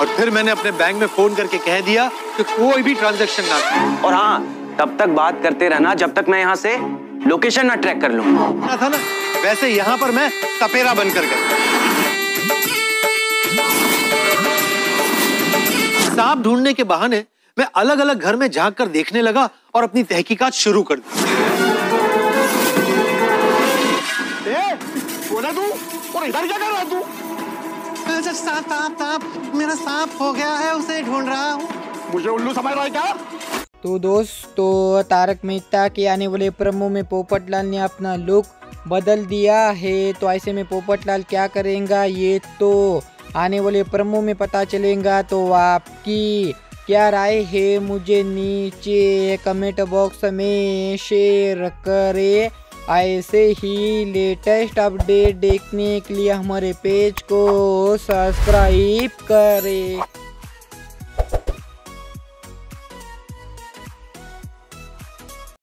और फिर मैंने अपने बैंक में फोन करके कह दिया कि कोई भी ट्रांजैक्शन ना करें। और हाँ, तब तक बात करते रहना जब तक मैं यहाँ से लोकेशन ना ट्रैक कर लूं। ना था ना, वैसे यहाँ पर मैं सपेरा बनकर गया। सांप ढूंढने के बहाने मैं अलग अलग घर में झांक कर देखने लगा और अपनी तहकीकात शुरू कर दी। तू और इधर क्या कर रहा तू? सांप मेरा सांप हो गया है, उसे ढूंढ रहा हूँ। मुझे उल्लू समझ रहा है क्या? तो दोस्तों, तारक मेहता के आने वाले प्रोमो में पोपटलाल ने अपना लुक बदल दिया है। तो ऐसे में पोपटलाल क्या करेगा ये तो आने वाले प्रोमो में पता चलेगा। तो आपकी क्या राय है मुझे नीचे कमेंट बॉक्स में शेयर करें। ऐसे ही लेटेस्ट अपडेट देखने के लिए हमारे पेज को सब्सक्राइब करें।